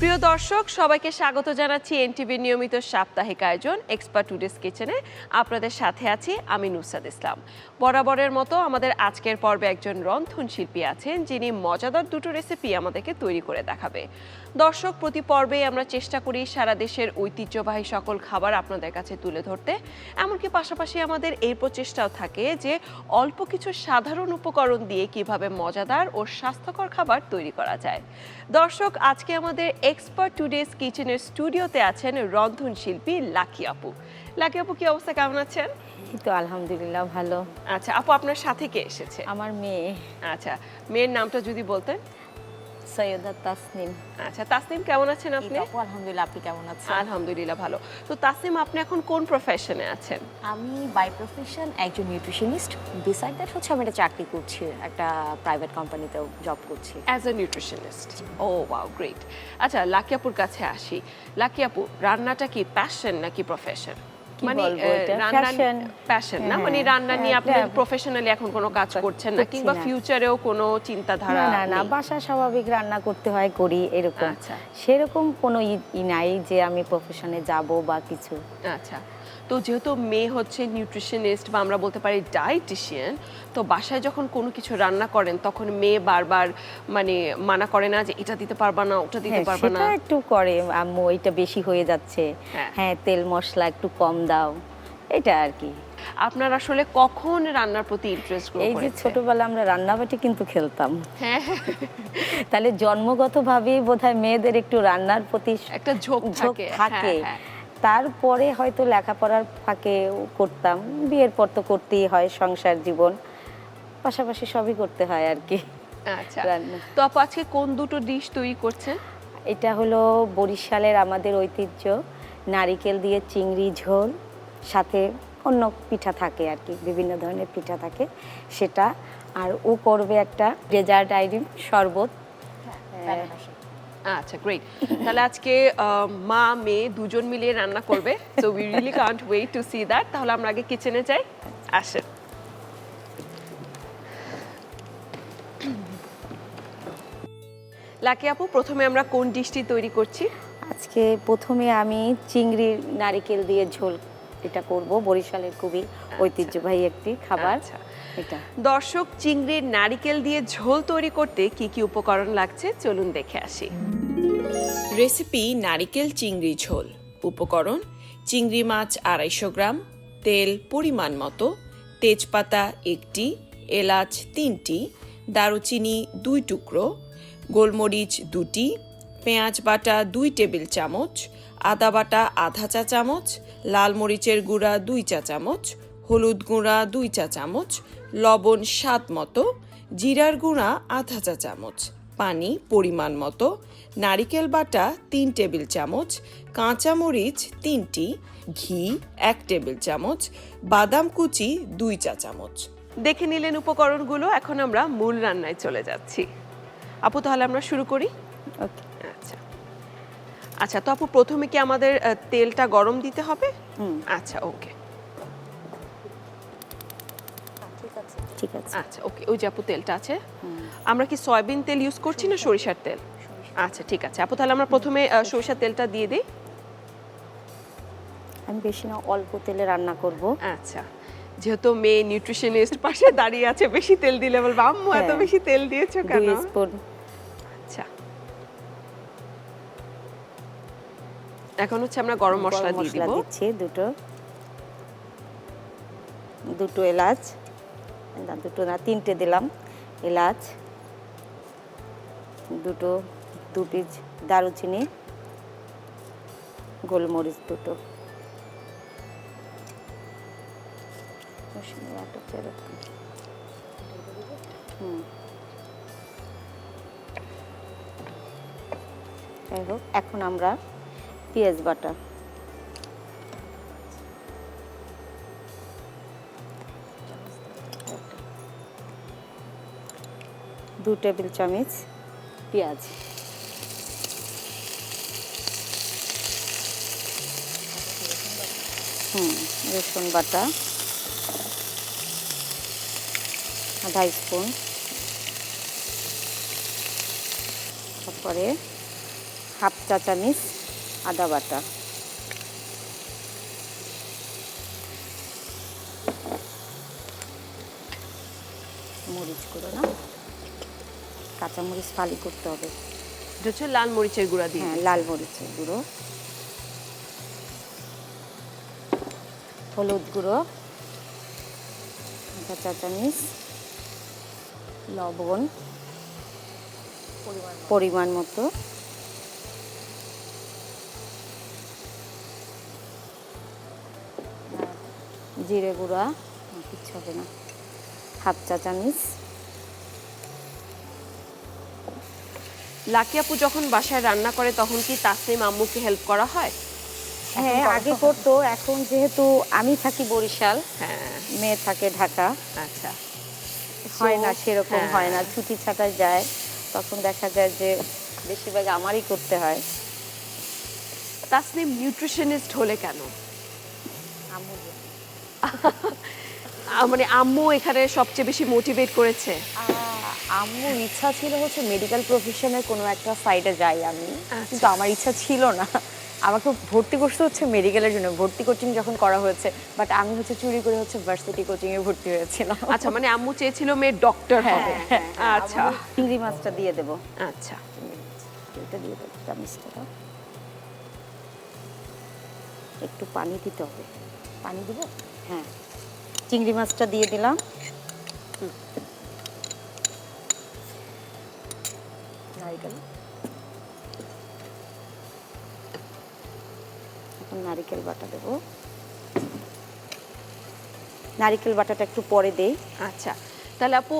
প্রিয় দর্শক, সবাইকে স্বাগত জানাচ্ছি এনটিভির নিয়মিত সাপ্তাহিক আয়োজন এক্সপার্ট টুডেস কিচেনে। আপনাদের সাথে আছি আমি নুসরাত ইসলাম। বরাবরের মতো আমাদের আজকের পর্বে একজন রন্ধনশিল্পী আছেন, যিনি মজাদার দুটো রেসিপি আমাদেরকে তৈরি করে দেখাবে। দর্শক, প্রতি পর্বে আমরা চেষ্টা করি সারা দেশের ঐতিহ্যবাহী সকল খাবার আপনাদের কাছে তুলে ধরতে। এমনকি পাশাপাশি আমাদের এই প্রচেষ্টাও থাকে যে অল্প কিছু সাধারণ উপকরণ দিয়ে কিভাবে মজাদার ও স্বাস্থ্যকর খাবার তৈরি করা যায়। দর্শক, আজকে আমাদের এক্সপার্ট টুডেস কিচেনের স্টুডিওতে আছেন রন্ধনশিল্পী লাকি আপু। লাকি আপু, কি অবস্থা, কেমন আছেন? এই তো আলহামদুলিল্লাহ ভালো। আচ্ছা আপু, আপনার সাথে কে এসেছে? আমার মেয়ে। আচ্ছা, মেয়ের নামটা যদি বলতেন। সৈয়দা তাসনিম। আচ্ছা তাসনিম, কেমন আছেন আপনি? আপু আলহামদুলিল্লাহ, আপনি কেমন আছেন? আলহামদুলিল্লাহ ভালো। তো তাসনিম, আপনি এখন কোন প্রফেশনে আছেন? আমি বাই প্রফেশন একজন নিউট্রিশনিস্ট। বিসাইড দ্যাট হচ্ছে আমি একটা চাকরি করছি, একটা প্রাইভেট কোম্পানিতেও জব করছি। As a nutritionist. ও ওয়াও, গ্রেট। আচ্ছা, লাকি আপুর কাছে আসি। লাকি আপু, রান্নাটা কি প্যাশন নাকি প্রফেশন? মানে প্যাশন না, মানে রান্না নিয়ে আপনি প্রফেশনালি এখন কোনো কাজ করছেন না, কিংবা ফিউচারেও কোনো চিন্তাধারা? না, বাসা স্বাভাবিক রান্না করতে হয়, করি এরকম। আচ্ছা, সেরকম কোনো নাই যে আমি প্রফেশনে যাব বা কিছু। আচ্ছা। তো যেহেতু মেয়ে হচ্ছে নিউট্রিশনিস্ট বা আমরা বলতে পারি ডায়েটিশিয়ান, তো বাসায় যখন কোনো কিছু রান্না করেন তখন মেয়ে বারবার মানে মানা করে না যে এটা দিতে পারবা না, ওটা দিতে পারবা না? সেটা একটু করে, আম্মু এটা বেশি হয়ে যাচ্ছে, হ্যাঁ তেল মশলা একটু কম দাও, এটা আর কি। আপনার আসলে কখন রান্নার প্রতি ইন্টারেস্ট গ্রো করেছে? এই যে ছোটবেলা আমরা রান্নাবাটি কিন্তু খেলতাম, হ্যাঁ, তাহলে জন্মগতভাবেই বোধহয় মেয়েদের একটু রান্নার প্রতি একটা ঝোঁক থাকে। তারপরে হয়তো লেখাপড়ার ফাঁকে করতাম, বিয়ের পর তো করতেই হয়, সংসার জীবন, পাশাপাশি সবই করতে হয় আর কি। আচ্ছা, রান্না। তো আপু আজকে কোন দুটো ডিশ তৈরি করছেন? এটা হলো বরিশালের আমাদের ঐতিহ্য, নারিকেল দিয়ে চিংড়ি ঝোল, সাথে অন্য পিঠা থাকে আর কি, বিভিন্ন ধরনের পিঠা থাকে সেটা। আর ও করবে একটা ডেজার্ট আইটেম, শরবত। আচ্ছা, গ্রেট। তাহলে আজকে মা মেয়ে দুজন মিলিয়ে রান্না করবে, so we really can't wait to see that. তাহলে আমরা আগে কিচেনে যাই, আসেন। লাকি আপু, প্রথমে আমরা কোন ডিশটি তৈরি করছি? আজকে প্রথমে আমি চিংড়ির নারিকেল দিয়ে ঝোল এটা করব, বরিশালের খুবই ঐতিহ্যবাহী একটি খাবার। এটা দর্শক, চিংড়ির নারিকেল দিয়ে ঝোল তৈরি করতে কি কি উপকরণ লাগছে চলুন দেখে আসি। রেসিপি নারিকেল চিংড়ি ঝোল। উপকরণ: চিংড়ি মাছ 250 গ্রাম, তেল পরিমাণ মতো, তেজপাতা 1টি, এলাচ 3টি, দারুচিনি 2 টুকরো, গোলমরিচ 2টি, পেঁয়াজ বাটা 2 টেবিল চামচ, আদা বাটা আধা চা চামচ, লাল মরিচের গুঁড়া 2 চা চামচ, হলুদ গুঁড়া 2 চা চামচ, লবণ স্বাদ মতো, জিরার গুঁড়া আধা চা চামচ, পানি পরিমাণ মতো, নারিকেল বাটা 3 টেবিল চামচ, কাঁচা মরিচ 3টি, ঘি 1 টেবিল চামচ, বাদাম কুচি 2 চা চামচ। দেখে নিলেন উপকরণগুলো, এখন আমরা মূল রান্নায় চলে যাচ্ছি। আপু, তাহলে আমরা শুরু করি। ওকে। আচ্ছা আচ্ছা, তো আপু প্রথমে কি আমাদের তেলটা গরম দিতে হবে? আচ্ছা, ওকে, ঠিক আছে। আচ্ছা ওকে, ওই যে আপু তেলটা আছে। আমরা কি সয়াবিন তেল ইউজ করছি না সরিষার তেল? আচ্ছা ঠিক আছে আপু, তাহলে আমরা প্রথমে সরিষার তেলটা দিয়ে দিই। আমি বেশি না, অল্প তেলে রান্না করব। আচ্ছা, যেহেতু মেয়ে নিউট্রিশনিস্ট পাশে দাঁড়িয়ে আছে, বেশি তেল দিলে বলবো আম্মু এত বেশি তেল দিয়েছো কেন? 2 স্পুন। আচ্ছা, এখন হচ্ছে আমরা গরম মশলা দিয়ে দিব। দিচ্ছি দুটো এলাচ, না দুটো না 3টে দিলাম এলাচ, দু পিস দারুচিনি, গোলমরিচ 2টো, যাই হোক, এখন আমরা পেঁয়াজ বাটা, দু টেবিল চামচ পেঁয়াজ, রসুন বাটা আধা স্পুন, তারপরে হাফ চা চামচ আদা বাটা, মরিচ গুঁড়ো না, কাঁচামরিচ ফালি করতে হবে। এটা হচ্ছে লাল মরিচের গুঁড়া দিয়ে হ্যাঁ, দিচ্ছি। লাল মরিচের গুঁড়ো, হলুদ গুঁড়ো আধা চা চামচ, লবণ পরিমাণ মতো, জিরে গুঁড়া কিচ্ছু হবে না, হাফ চা চামচ। লাকি আপু যখন বাসায় রান্না করে তখন কি তাসনিম আম্মুকে হেল্প করা হয়? হ্যাঁ, আগে করতো, এখন যেহেতু আমি থাকি বরিশাল, হ্যাঁ। মেয়ে থাকে ঢাকা, আচ্ছা। হয় না সেরকম, হ্যাঁ। হয় না, ছুটি ছাটায় যায়, তখন দেখা যায় যে বেশিরভাগ আমারই করতে হয়। তাসনিম নিউট্রিশনিস্ট হলে কেন? মানে আম্মু এখানে সবচেয়ে বেশি মোটিভেট করেছে? আম্মুর ইচ্ছা ছিল হচ্ছে মেডিকেল প্রফেশনের কোনো একটা সাইডে যাই আমি, কিন্তু আমার ইচ্ছা ছিল না। আমাকে ভর্তি করতে হচ্ছে মেডিকেলের জন্য, ভর্তি কোচিং যখন করা হয়েছে, বাট আমি হচ্ছে চুরি করে হচ্ছে ভার্সিটি কোচিংয়ে ভর্তি হয়েছিলাম। আচ্ছা, মানে আম্মু চেয়েছিল মেয়ে ডক্টর হবে। আচ্ছা চিংড়ি মাছটা দিয়ে দেবো, আচ্ছা। এটা দিয়ে দেবো, চামচটা দাও। একটু পানি দিতে হবে। পানি দিব? হ্যাঁ, চিংড়ি মাছটা দিয়ে দিলাম। নারিকেল, এখন নারিকেল বাটা দেবো। নারিকেল বাটাটা একটু পরে দেই। আচ্ছা, তাহলে আপু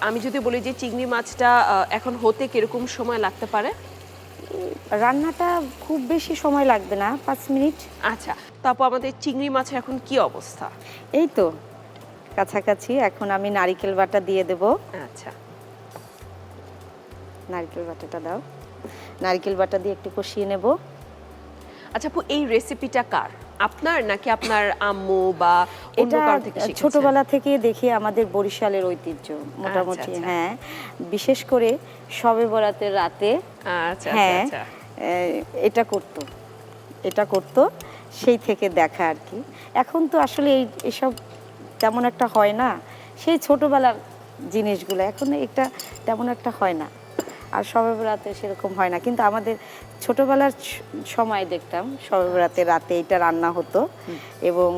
আমি যদি বলি যে চিংড়ি মাছটা এখন হতে কিরকম সময় লাগতে পারে? রান্নাটা খুব বেশি সময় লাগবে না, 5 মিনিট। আচ্ছা, তো আপু আমাদের চিংড়ি মাছের এখন কি অবস্থা? এই তো কাছাকাছি। এখন আমি নারিকেল বাটা দিয়ে দেব। আচ্ছা। নারিকেল বাটাটা দাও। নারিকেল বাটা দিয়ে একটু কষিয়ে নেব। আচ্ছা আপু, এই রেসিপিটা কার, আপনার নাকি আপনার আম্মু বা অন্য এটা কারো থেকে শিখেছেন? ছোটবেলা থেকে দেখি, আমাদের বরিশালের ঐতিহ্য মোটামুটি। আচ্ছা। হ্যাঁ, বিশেষ করে শবে বরাতের রাতে। আচ্ছা হ্যাঁ, আচ্ছা। এটা করতো সেই থেকে দেখা আর কি। এখন তো আসলে এসব তেমন একটা হয় না, সেই ছোটবেলার জিনিসগুলো এখন এটা তেমন একটা হয় না, আর শবে বরাতে সেরকম হয় না। কিন্তু আমাদের ছোটবেলার সময় দেখতাম শবে বরাতে রাতে এটা রান্না হতো, এবং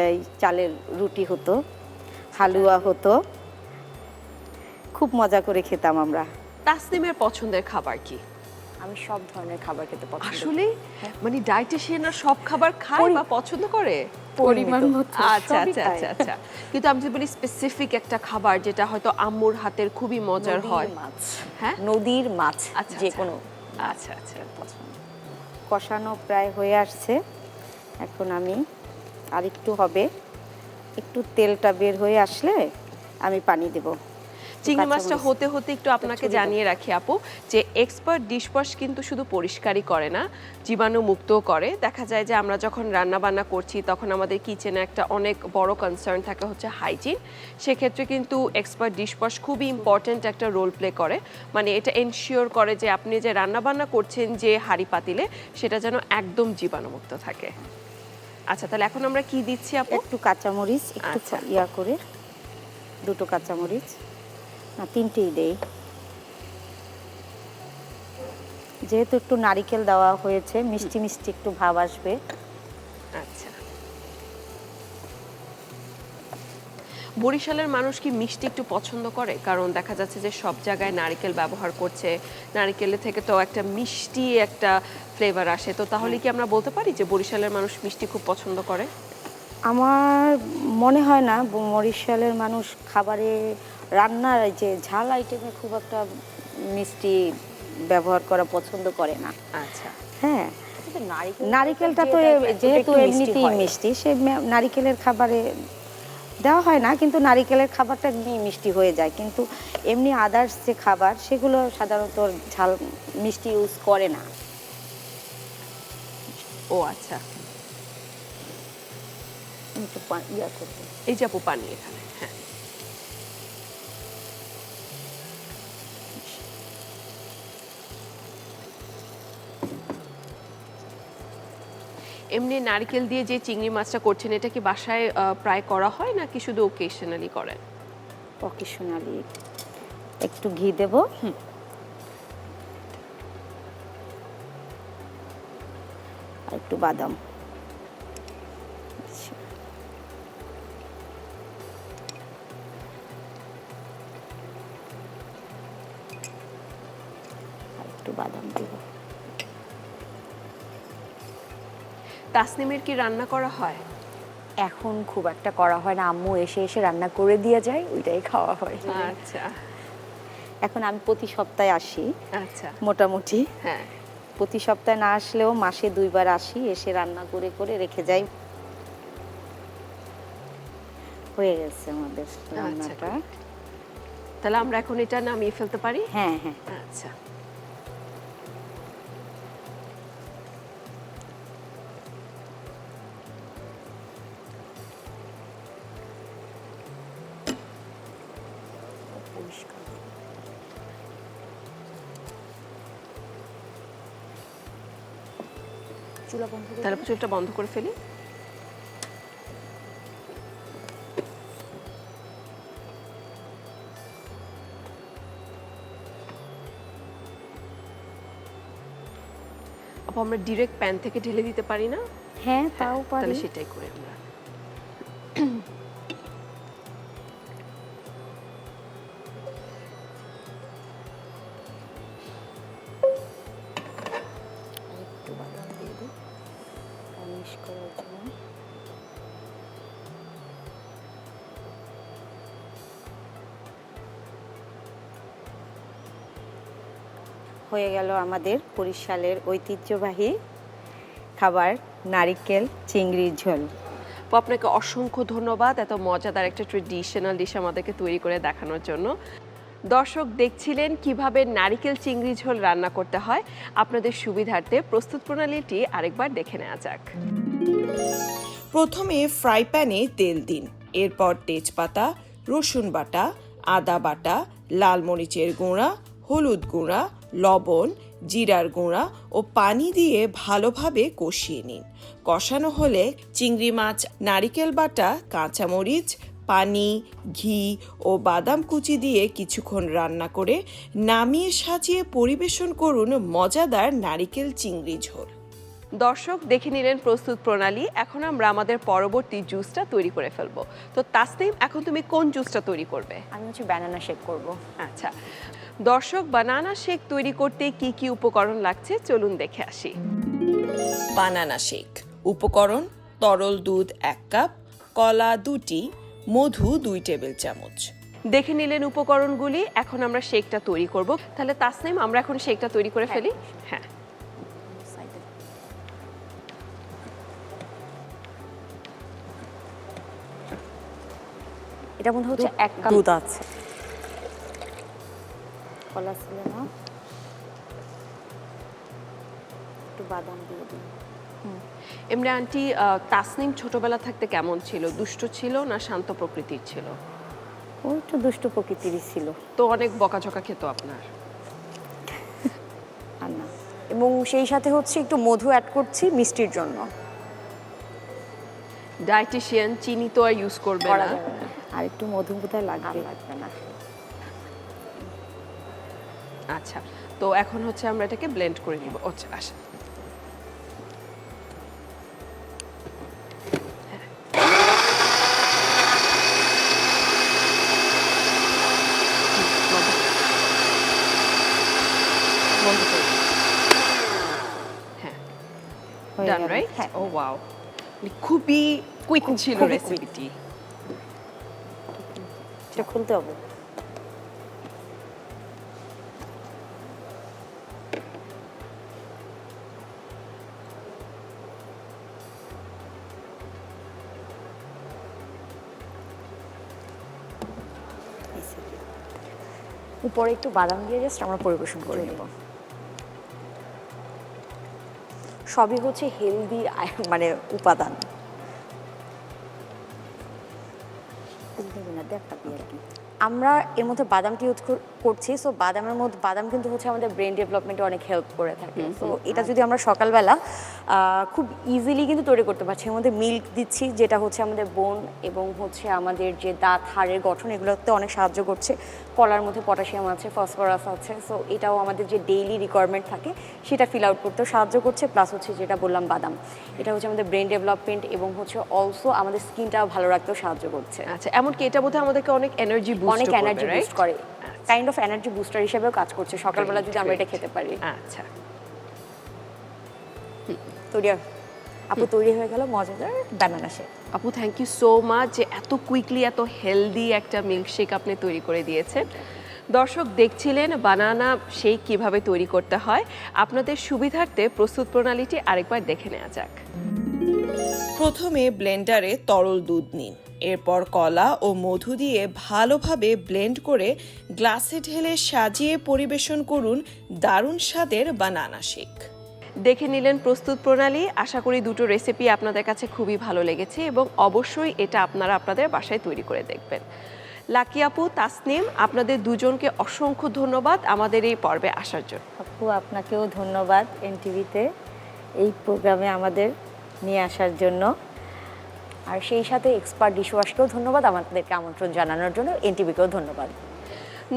এই চালের রুটি হতো, হালুয়া হতো, খুব মজা করে খেতাম আমরা। তাসনিমের পছন্দের খাবার কি? আমি সব ধরনের খাবার খেতে পছন্দ করি। আসলে মানে ডায়েটিশিয়ানরা সব খাবার খায় বা পছন্দ করে? পরিমাণ মতো আচ্ছা সবই আচ্ছা খায়। আচ্ছা আচ্ছা। কিন্তু আমি যদি বলি স্পেসিফিক একটা খাবার যেটা হয়তো আম্মুর হাতের খুবই মজার হয়। নদীর মাছ। হ্যাঁ? নদীর মাছ, আচ্ছা, যে আচ্ছা। কোনো আচ্ছা আচ্ছা। পছন্দ। কষানো প্রায় হয়ে আসছে, এখন আমি আরেকটু হবে, একটু তেলটা বের হয়ে আসলে আমি পানি দেব। চিংড়ি মাছটা কাঁচামরিচ। হতে হতে একটু আপনাকে জানিয়ে রাখি আপু, যে এক্সপার্ট ডিশওয়াশ কিন্তু শুধু পরিষ্কারই করে না, জীবাণু মুক্তও করে। দেখা যায় যে আমরা যখন রান্না বান্না করছি তখন আমাদের কিচেনে একটা অনেক বড় কনসার্ন থাকে হচ্ছে হাইজিন। সেক্ষেত্রে কিন্তু এক্সপার্ট ডিশওয়াশ খুবই ইম্পর্ট্যান্ট একটা রোল প্লে করে। মানে এটা এনশিওর করে যে আপনি যে রান্না বান্না করছেন যে হাঁড়ি পাতিলে, সেটা যেন একদম জীবাণুমুক্ত থাকে। আচ্ছা, তাহলে এখন আমরা কি দিচ্ছি আপু? একটু কাঁচামরিচ, একটু আচ্ছা। ইয়া করে, দুটো কাঁচামরিচ, না 3টেই দেই, যেহেতু একটু নারিকেল দেওয়া হয়েছে, মিষ্টি মিষ্টি একটু ভাব আসবে। আচ্ছা, বরিশালের মানুষ কি মিষ্টি একটু পছন্দ করে? কারণ দেখা যাচ্ছে যে সব জায়গায় নারকেল ব্যবহার করছে, নারকেলের থেকে তো একটা মিষ্টি একটা ফ্লেভার আসে, তো তাহলে কি আমরা বলতে পারি যে বরিশালের মানুষ মিষ্টি খুব পছন্দ করে? আমার মনে হয় না বরিশালের মানুষ খাবারে, রান্নার এই যে ঝাল আইটেমে খুব একটা মিষ্টি ব্যবহার করা পছন্দ করে না। আচ্ছা। হ্যাঁ, কিন্তু নারিকেলটা তো যেহেতু এমনিতেই মিষ্টি, সে নারিকেলের খাবারে দেওয়া হয় না, কিন্তু নারিকেলের খাবারটা এমনি মিষ্টি হয়ে যায়। কিন্তু এমনি আদার্স যে খাবার, সেগুলো সাধারণত ঝাল মিষ্টি ইউজ করে না। ও আচ্ছা, একটু ইয়া করতে, এই যে আপু পানি এখানে। হ্যাঁ, এমনি নারকেল দিয়ে যে চিংড়ি মাছটা করছেন এটা কি বাসায় প্রায় করা হয় নাকি শুধু ওকেশনালি করেন? অকেশনালি। একটু ঘি দেব। আর একটু বাদাম। আচ্ছা। আর একটু বাদাম দেব। তাসনিমের কি রান্না করা হয়? এখন খুব একটা করা হয় না, আম্মু এসে এসে রান্না করে দিয়ে যায়, ওইটাই খাওয়া হয়। আচ্ছা এখন আমি প্রতি সপ্তাহে আসি আচ্ছা। মোটামুটি। হ্যাঁ, প্রতি সপ্তাহে না আসলেও মাসে 2 বার আসি, এসে রান্না করে করে রেখে যাই। হয়ে গেছে আমাদের রান্নাটা। great. তাহলে আমরা এখন এটা নামিয়ে ফেলতে পারি? হ্যাঁ হ্যাঁ। আচ্ছা। পরিষ্কার। চুলা বন্ধ করে তাহলে চুলটা বন্ধ করে ফেলি। আপু আমরা ডিরেক্ট প্যান থেকে ঢেলে দিতে পারি না? হ্যাঁ তাও তাহলে পারি। সেটাই করি আমরা। একটু বাদাম দিয়ে দিই গার্নিশ করার জন্য। হয়ে গেল আমাদের বরিশালের ঐতিহ্যবাহী খাবার নারিকেল চিংড়ির ঝোল। তো আপনাকে অসংখ্য ধন্যবাদ এত মজাদার একটা ট্রেডিশনাল ডিশ আমাদেরকে তৈরি করে দেখানোর জন্য। দর্শক দেখছিলেন কিভাবে নারিকেল চিংড়ি ঝোল রান্না করতে হয়। আপনাদের সুবিধার্থে প্রস্তুত প্রণালীটি আরেকবার দেখে নেওয়া যাক। প্রথমে ফ্রাই প্যানে তেল দিন, এরপর তেজপাতা, রসুন বাটা, আদা বাটা, লাল মরিচের গুঁড়া, হলুদ গুঁড়া, লবণ, জিরার গুঁড়া ও পানি দিয়ে ভালোভাবে কষিয়ে নিন। কষানো হলে চিংড়ি মাছ, নারিকেল বাটা, কাঁচামরিচ, পানি, ঘি ও বাদাম কুচি দিয়ে কিছুক্ষণ রান্না করে নামিয়ে সাজিয়ে পরিবেশন করুন মজাদার নারিকেল চিংড়ি ঝোল। দর্শক দেখে নিলেন প্রস্তুত প্রণালী। এখন আমরা আমাদের পরবর্তী জুসটা তৈরি করে ফেলবো। তো তাসনিম, এখন তুমি কোন জুসটা তৈরি করবে? আমি হচ্ছে ব্যানানা শেক করব। আচ্ছা, দর্শক বানানা শেক তৈরি করতে কি কি উপকরণ লাগছে চলুন দেখে আসি। বানানা শেক উপকরণ: তরল দুধ 1 কাপ, কলা 2টি, মধু 2 টেবিল চামচ। দেখে নিলেন উপকরণগুলি। এখন আমরা শেকটা তৈরি করব। তাহলে তাসনিম, আমরা এখন শেকটা তৈরি করে ফেলি। হ্যাঁ, এটা মধ্যে হচ্ছে 1 কাপ দুধ আছে। কলা ছিল না, একটু বাদাম দিয়ে দিই। এমনি আন্টি, তাসনিম ছোটবেলা থাকতে কেমন ছিল? দুষ্ট ছিল না শান্ত প্রকৃতির ছিল? ও একটু দুষ্টু প্রকৃতিরই ছিল। তো অনেক বকাঝকা খেত আপনার? আর না, এবং সেই সাথে হচ্ছে একটু মধু অ্যাড করছি মিষ্টির জন্য। ডায়েটিশিয়ান, চিনি তো আর ইউজ করবে করা না। যাবে না। আর একটু মধু বোধহয় লাগবে। লাগবে না। আচ্ছা, তো এখন হচ্ছে আমরা এটাকে ব্লেন্ড করে নিব। আচ্ছা আসা, হ্যাঁ, হয়ে ডান গেল। রাইট? হ্যাঁ। ও ওয়াও, খুবই কুইক ছিল খুবই রেসিপিটি। এটা খুলতে হবে। উপরে একটু বাদাম দিয়ে জাস্ট আমরা পরিবেশন করে নেব। সবই হচ্ছে হেলদি মানে উপাদান। খুলতে হবে না, দেখ পাবি আর কি। আমরা এর মধ্যে বাদামটি ইউজ করছি, সো বাদাম কিন্তু হচ্ছে আমাদের ব্রেন ডেভেলপমেন্টে অনেক হেল্প করে থাকে। তো এটা যদি আমরা সকালবেলা খুব ইজিলি কিন্তু তৈরি করতে পারছি। এর মধ্যে মিল্ক দিচ্ছি, যেটা হচ্ছে আমাদের বোন এবং হচ্ছে আমাদের যে দাঁত হাড়ের গঠন এগুলোতে অনেক সাহায্য করছে। কলার মধ্যে পটাশিয়াম আছে, ফসফরাস আছে, সো এটাও আমাদের যে ডেইলি রিকোয়ারমেন্ট থাকে সেটা ফিল আউট করতেও সাহায্য করছে। প্লাস হচ্ছে যেটা বললাম বাদাম, এটা হচ্ছে আমাদের ব্রেন ডেভেলপমেন্ট এবং হচ্ছে অলসো আমাদের স্কিনটাও ভালো রাখতেও সাহায্য করছে। আচ্ছা, এমনকি এটা বোধহয় আমাদেরকে অনেক এনার্জি অনেক এনার্জি বুস্ট করে, কাইন্ড অফ এনার্জি বুস্টার হিসেবেও কাজ করছে সকালবেলা যদি আমরা এটা খেতে পারি। আচ্ছা, তৈরি আপু তৈরি হয়ে গেল মজাদার বানানা শেক। আপু থ্যাংক ইউ সো মাচ যে এত কুইকলি এত হেলদি একটা মিল্কশেক আপনি তৈরি করে দিয়েছেন। দর্শক দেখছিলেন বানানা শেক কিভাবে তৈরি করতে হয়। আপনাদের সুবিধার্থে প্রস্তুত প্রণালীটি আরেকবার দেখে নেওয়া যাক। প্রথমে ব্লেন্ডারে তরল দুধ নিন, এরপর কলা ও মধু দিয়ে ভালোভাবে ব্লেন্ড করে গ্লাসে ঢেলে সাজিয়ে পরিবেশন করুন দারুণ স্বাদের বানানা শেক। দেখে নিলেন প্রস্তুত প্রণালী। আশা করি দুটো রেসিপি আপনাদের কাছে খুবই ভালো লেগেছে এবং অবশ্যই এটা আপনারা আপনাদের বাসায় তৈরি করে দেখবেন। লাকি আপু, তাসনিম, আপনাদের দুজনকে অসংখ্য ধন্যবাদ আমাদের এই পর্বে আসার জন্য। আপু আপনাকেও ধন্যবাদ এনটিভিতে এই প্রোগ্রামে আমাদের নিয়ে আসার জন্য। আর সেই সাথে এক্সপার্ট ডিশওয়াশকেও ধন্যবাদ আমাদেরকে আমন্ত্রণ জানানোর জন্য, এনটিভিকেও ধন্যবাদ।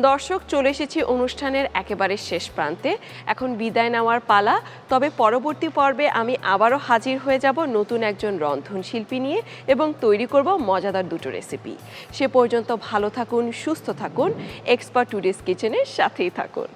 দর্শক, চলে এসেছি অনুষ্ঠানের একেবারে শেষ প্রান্তে। এখন বিদায় নেওয়ার পালা। তবে পরবর্তী পর্বে আমি আবারও হাজির হয়ে যাব নতুন একজন রন্ধনশিল্পী নিয়ে এবং তৈরি করব মজাদার দুটো রেসিপি। সে পর্যন্ত ভালো থাকুন, সুস্থ থাকুন, এক্সপার্ট টুডেস কিচেনের সাথেই থাকুন।